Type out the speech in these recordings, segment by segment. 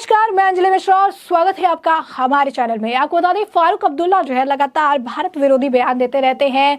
नमस्कार, मैं अंजलि मिश्रा और स्वागत है आपका हमारे चैनल में। आपको बता दें, फारूक अब्दुल्ला जो है लगातार भारत विरोधी बयान देते रहते हैं,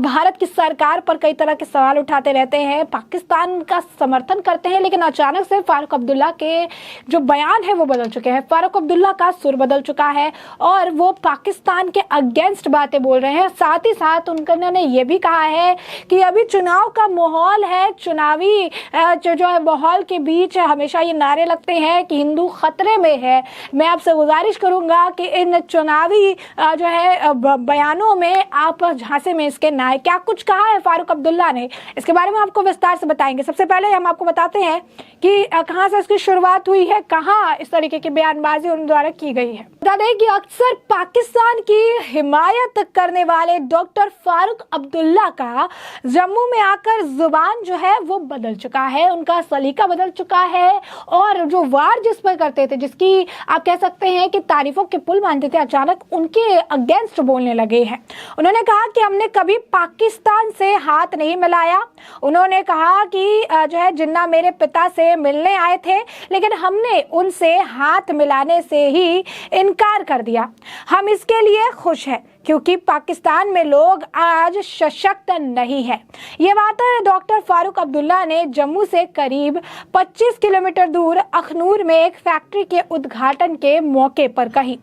भारत की सरकार पर कई तरह के सवाल उठाते रहते हैं, पाकिस्तान का समर्थन करते हैं। लेकिन अचानक से फारूक अब्दुल्ला के जो बयान है वो बदल चुके हैं। फारूक अब्दुल्ला का सुर बदल चुका है और वो पाकिस्तान के अगेंस्ट बातें बोल रहे हैं। साथ ही साथ उन्होंने ये भी कहा है कि अभी चुनाव का माहौल है, चुनावी जो है माहौल के बीच हमेशा ये नारे लगते हैं कि हिंदू खतरे में है। मैं आपसे गुजारिश करूंगा कि इन चुनावी जो है बयानों में आप झांसे में इसके ना आए। क्या कुछ कहा है फारूक अब्दुल्ला ने, इसके बारे में आपको विस्तार से बताएंगे। सबसे पहले हम आपको बताते हैं कि कहां से इसकी शुरुआत हुई है, कहां इस तरीके की बयानबाजी उन द्वारा की गई है। बता दें कि अक्सर पाकिस्तान की हिमायत करने वाले डॉक्टर फारूक अब्दुल्ला का जम्मू में आकर जुबान जो है वो बदल चुका है, उनका सलीका बदल चुका है और जो वार जिस पर करते थे, जिसकी आप कह सकते हैं कि तारीफों के पुल मानते थे, अचानक उनके अगेंस्ट बोलने लगे हैं। उन्होंने कहा कि हमने कभी पाकिस्तान से हाथ नहीं मिलाया। उन्होंने कहा कि जो है जिन्ना मेरे पिता से मिलने आए थे, लेकिन हमने उनसे हाथ मिलाने से ही इनकार कर दिया। हम इसके लिए खुश हैं क्योंकि पाकिस्तान में लोग आज सशक्त नहीं है। ये बात डॉक्टर फारूक अब्दुल्ला ने जम्मू से करीब 25 किलोमीटर दूर अखनूर में एक फैक्ट्री के उद्घाटन के मौके पर कही।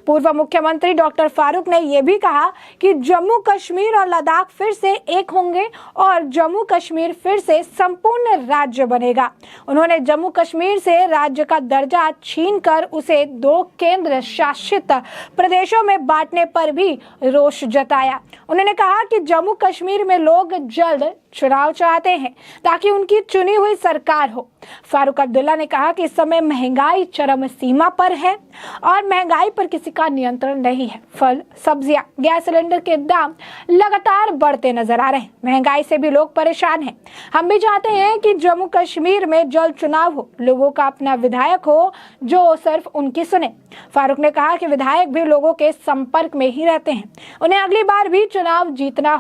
पूर्व मुख्यमंत्री डॉक्टर फारूक ने यह भी कहा कि जम्मू कश्मीर और लद्दाख फिर से एक होंगे और जम्मू कश्मीर फिर से संपूर्ण राज्य बनेगा। उन्होंने जम्मू कश्मीर से राज्य का दर्जा छीनकर उसे 2 केंद्र शासित प्रदेशों में बांटने पर भी रोष जताया। उन्होंने कहा कि जम्मू कश्मीर में लोग जल्द चुनाव चाहते हैं ताकि उनकी चुनी हुई सरकार हो। फारूक अब्दुल्ला ने कहा कि इस समय महंगाई चरम सीमा पर है और महंगाई पर किसी का नियंत्रण नहीं है। फल, सब्जियां, गैस सिलेंडर के दाम लगातार बढ़ते नजर आ रहे हैं। महंगाई से भी लोग परेशान हैं। हम भी चाहते हैं कि जम्मू कश्मीर में जल्द चुनाव हो, लोगों का अपना विधायक हो जो सिर्फ उनकी सुने। फारूक ने कहा कि विधायक भी लोगों के संपर्क में ही रहते हैं, उन्हें अगली बार भी चुनाव जीतना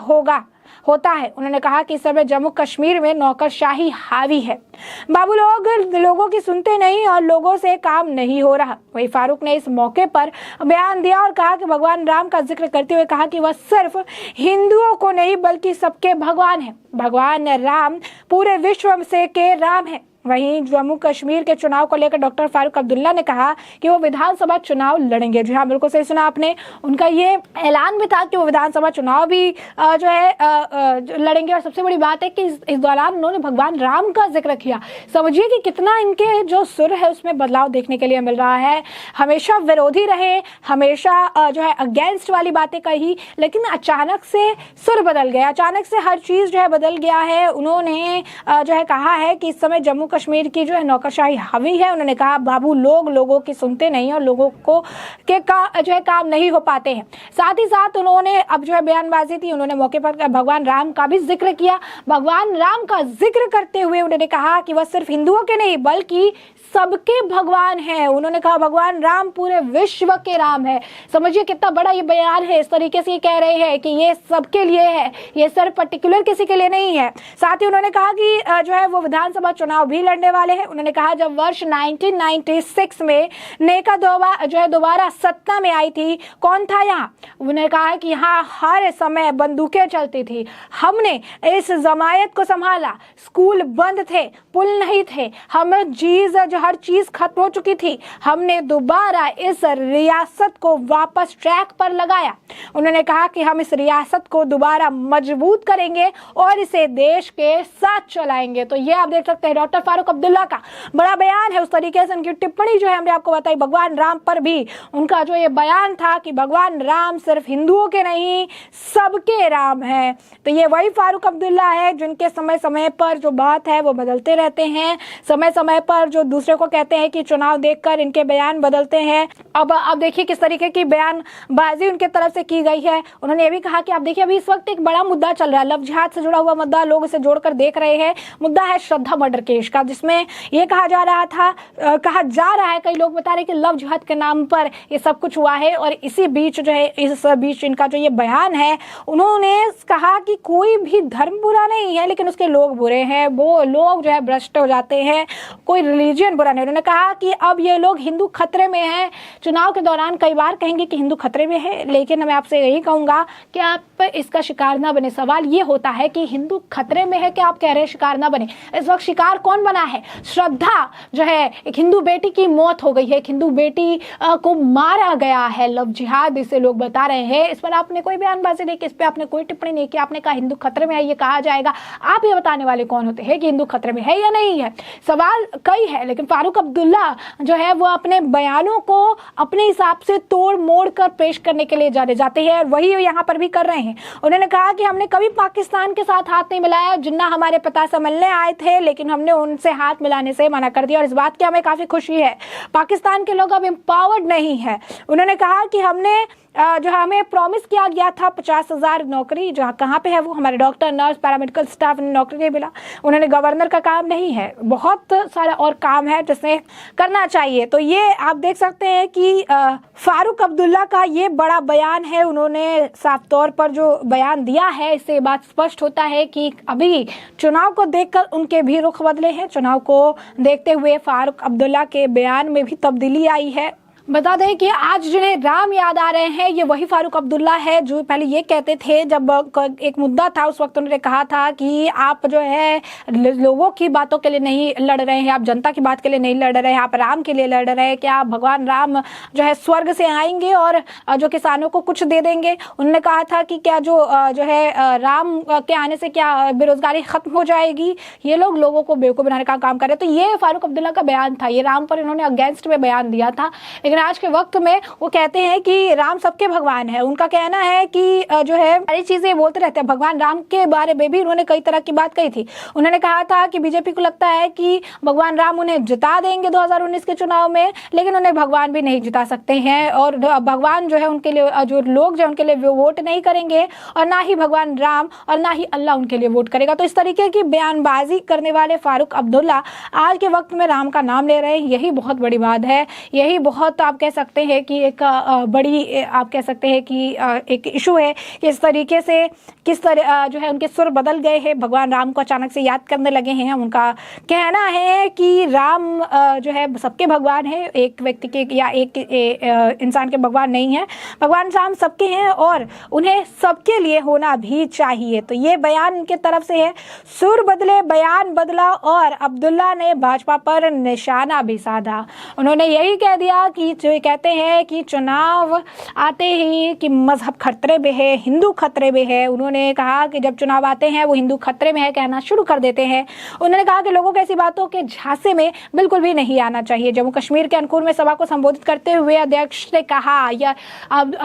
होता है। उन्होंने कहा कि इस समय जम्मू कश्मीर में नौकरशाही हावी है। बाबू लोगों की सुनते नहीं और लोगों से काम नहीं हो रहा। वही फारूक ने इस मौके पर बयान दिया और कहा कि भगवान राम का जिक्र करते हुए कहा कि वह सिर्फ हिंदुओं को नहीं बल्कि सबके भगवान है। भगवान राम पूरे विश्व से के राम है। वहीं जम्मू कश्मीर के चुनाव को लेकर डॉक्टर फारूक अब्दुल्ला ने कहा कि वो विधानसभा चुनाव लड़ेंगे। जी हाँ, बिल्कुल सही सुना आपने। उनका ये ऐलान भी था कि वो विधानसभा चुनाव भी जो है लड़ेंगे। और सबसे बड़ी बात है कि इस दौरान उन्होंने भगवान राम का जिक्र किया। समझिए कि कितना इनके जो सुर है उसमें बदलाव देखने के लिए मिल रहा है। हमेशा विरोधी रहे, हमेशा जो है अगेंस्ट वाली बातें कही, लेकिन अचानक से सुर बदल गया, अचानक से हर चीज जो है बदल गया है। उन्होंने जो है कहा है कि इस समय जम्मू कश्मीर की जो है नौकरशाही हावी है। उन्होंने कहा बाबू लोगों की सुनते नहीं और लोगों को जो है काम नहीं हो पाते हैं। साथ ही साथ उन्होंने अब जो है बयानबाजी थी, उन्होंने मौके पर भगवान राम का भी जिक्र किया। भगवान राम का जिक्र करते हुए उन्होंने कहा कि वह सिर्फ हिंदुओं के नहीं बल्कि सबके भगवान हैं। उन्होंने कहा भगवान राम पूरे विश्व के राम है। समझिए कितना बड़ा ये बयान है। इस तरीके से ये कह रहे हैं कि ये सबके लिए है, ये सिर्फ पर्टिकुलर किसी के लिए नहीं है। साथ ही उन्होंने कहा कि जो है वो विधानसभा चुनाव भी लड़ने वाले हैं। उन्होंने कहा जब वर्ष 1996 में नेका दोबारा सत्ता में आई थी, कौन था यहाँ? उन्होंने कहा कि यहाँ हर समय बंदूकें चलती थी, हमने इस जमायत को संभाला, स्कूल बंद थे, पुल नहीं थे, हर चीज खत्म हो चुकी थी, हमने दोबारा इस रियासत को वापस ट्रैक पर लगाया। उन्होंने कहा कि हम इस रियासत को दोबारा मजबूत करेंगे और इसे देश के साथ चलाएंगे। तो ये आप देख सकते हैं डॉक्टर फारूक अब्दुल्ला का बड़ा बयान है। उस तरीके से उनकी टिप्पणी जो है हमने आपको बताई भगवान राम पर भी। उनका जो ये बयान था कि भगवान राम सिर्फ हिंदुओं के नहीं सबके राम है। तो ये वही फारूक अब्दुल्ला है जिनके समय समय पर जो बात है वो बदलते रहते हैं। समय समय पर जो दूसरे को कहते हैं कि चुनाव देखकर इनके बयान बदलते हैं। अब देखिए किस तरीके की बयानबाजी उनके तरफ से की गई है। उन्होंने ये भी कहा कि आप देखिए अभी इस वक्त एक बड़ा मुद्दा चल रहा है, लव जिहाद से जुड़ा हुआ मुद्दा, लोग इसे जोड़कर देख रहे हैं। मुद्दा है श्रद्धा मर्डर केस का, जिसमें ये कहा जा रहा है, कई लोग बता रहे हैं कि लव जिहाद के नाम पर ये सब कुछ हुआ है। और इसी बीच इनका जो ये बयान है, उन्होंने कहा कि कोई भी धर्म बुरा नहीं है लेकिन उसके लोग बुरे हैं। वो लोग जो है भ्रष्ट हो जाते हैं, कोई रिलीजन बुरा नहीं। उन्होंने कहा कि अब ये लोग हिंदू खतरे में हैं। चुनाव के दौरान कई बार कहेंगे कि हिंदू खतरे में है, लेकिन मैं आपसे यही कहूंगा कि आप इसका शिकार ना बने। सवाल ये होता है कि हिंदू खतरे में है कि आप कह रहे हैं शिकार ना बने। इस वक्त शिकार कौन बना है? श्रद्धा जो है, एक हिंदू बेटी की मौत हो गई है, एक हिंदू बेटी को मारा गया है, लव जिहाद इसे लोग बता रहे हैं। इस पर आपने कोई बयानबाजी नहीं की, इस पर आपने कोई टिप्पणी नहीं की। आपने कहा हिंदू खतरे में है, ये कहा जाएगा। आप ये बताने वाले कौन होते हैं कि हिंदू खतरे में है या नहीं है? सवाल कई है, लेकिन फारूक अब्दुल्ला जो है वो अपने बयानों को अपने हिसाब से तोड़ मोड़ कर पेश करने के लिए जाने जाते हैं, और वही यहाँ पर भी कर रहे हैं। उन्होंने कहा कि हमने कभी पाकिस्तान के साथ हाथ नहीं मिलाया। जिन्ना हमारे पिता से मिलने आए थे, लेकिन हमने उनसे हाथ मिलाने से मना कर दिया, और इस बात की हमें काफी खुशी है। पाकिस्तान के लोग अब एम्पावर्ड नहीं है। उन्होंने कहा कि हमने जो हमें प्रॉमिस किया गया था 50,000 नौकरी, जहाँ कहाँ पे है वो? हमारे डॉक्टर, नर्स, पैरामेडिकल स्टाफ ने नौकरी नहीं मिला। उन्होंने गवर्नर का काम नहीं है, बहुत सारा और काम है जिसे करना चाहिए। तो ये आप देख सकते हैं कि फारूक अब्दुल्ला का ये बड़ा बयान है। उन्होंने साफ तौर पर जो बयान दिया है, इससे बात स्पष्ट होता है कि अभी चुनाव को देखकर उनके भी रुख बदले हैं। चुनाव को देखते हुए फारूक अब्दुल्ला के बयान में भी तब्दीली आई है। बता दें कि आज जिन्हें राम याद आ रहे हैं, ये वही फारूक अब्दुल्ला है जो पहले ये कहते थे, जब एक मुद्दा था उस वक्त उन्होंने कहा था कि आप जो है लोगों की बातों के लिए नहीं लड़ रहे हैं, आप जनता की बात के लिए नहीं लड़ रहे हैं, आप राम के लिए लड़ रहे हैं। क्या भगवान राम जो है स्वर्ग से आएंगे और जो किसानों को कुछ दे देंगे? उन्होंने कहा था कि क्या जो है राम के आने से क्या बेरोजगारी खत्म हो जाएगी? ये लोग लोगों को बेवकूफ बनाने का काम कर रहे हैं। तो ये फारूक अब्दुल्ला का बयान था, ये राम पर इन्होंने अगेंस्ट में बयान दिया था। लेकिन आज के वक्त में वो कहते हैं कि राम सबके भगवान है। उनका कहना है कि जो है सारी चीजें बोलते रहते हैं। भगवान राम के बारे में भी उन्होंने कई तरह की बात कही थी। उन्होंने कहा था कि बीजेपी को लगता है कि भगवान राम उन्हें जिता देंगे 2019 के चुनाव में, लेकिन उन्हें भगवान भी नहीं जिता सकते हैं, और भगवान जो है उनके लिए, जो लोग जो उनके लिए वोट नहीं करेंगे, और ना ही भगवान राम और ना ही अल्लाह उनके लिए वोट करेगा। तो इस तरीके की बयानबाजी करने वाले फारूक अब्दुल्ला आज के वक्त में राम का नाम ले रहे हैं। यही बहुत बड़ी बात है, यही बहुत आप कह सकते हैं कि एक बड़ी, आप कह सकते हैं कि एक इशू है कि इस तरीके से किस तरह जो है उनके सुर बदल गए हैं, भगवान राम को अचानक से याद करने लगे हैं। उनका कहना है कि राम जो है सबके भगवान है, एक व्यक्ति के या एक इंसान के भगवान नहीं है। भगवान राम सबके हैं और उन्हें सबके लिए होना भी चाहिए। तो ये बयान उनके तरफ से है। सुर बदले, बयान बदला, और अब्दुल्ला ने भाजपा पर निशाना भी साधा। उन्होंने यही कह दिया कि जो कहते हैं कि चुनाव आते ही कि मजहब खतरे में है, हिंदू खतरे में है। उन्होंने कहा कि जब चुनाव आते हैं वो हिंदू खतरे में है कहना शुरू कर देते हैं। उन्होंने कहा कि लोगों को ऐसी बातों के झांसे में बिल्कुल भी नहीं आना चाहिए। जम्मू कश्मीर के अंकुर में सभा को संबोधित करते हुए अध्यक्ष ने कहा, या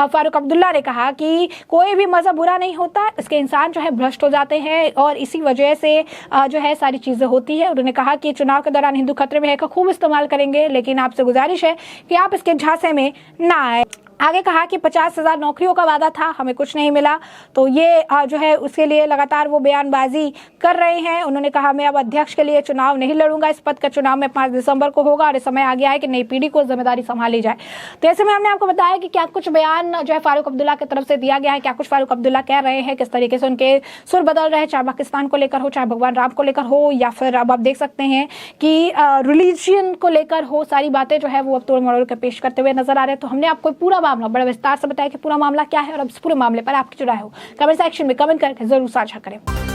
फारूक अब्दुल्ला ने कहा कि कोई भी मजहब बुरा नहीं होता, इसके इंसान जो है भ्रष्ट हो जाते हैं और इसी वजह से जो है सारी चीजें होती है। उन्होंने कहा कि चुनाव के दौरान हिंदू खतरे में है का खूब इस्तेमाल करेंगे, लेकिन आपसे गुजारिश है कि आप इसके झांसे में ना आए। आगे कहा कि 50,000 नौकरियों का वादा था, हमें कुछ नहीं मिला। तो ये जो है उसके लिए लगातार वो बयानबाजी कर रहे हैं। उन्होंने कहा मैं अब अध्यक्ष के लिए चुनाव नहीं लड़ूंगा, इस पद का चुनाव में 5 दिसंबर को होगा और इस समय आ गया है कि नई पीढ़ी को जिम्मेदारी संभाली जाए। तो ऐसे में हमने आपको बताया कि क्या कुछ बयान जो है फारूक अब्दुल्ला की तरफ से दिया गया है, क्या कुछ फारूक अब्दुल्ला कह रहे हैं, किस तरीके से उनके सुर बदल रहे हैं, चाहे पाकिस्तान को लेकर हो, चाहे भगवान राम को लेकर हो, या फिर अब आप देख सकते हैं कि रिलीजियन को लेकर हो। सारी बातें जो है वो अब तोड़ मरोड़ कर पेश करते हुए नजर आ रहे हैं। तो हमने आपको पूरा मामला बड़े विस्तार से बताया कि पूरा मामला क्या है, और अब इस पूरे मामले पर आपकी जो राय हो कमेंट सेक्शन में कमेंट करके जरूर साझा करें।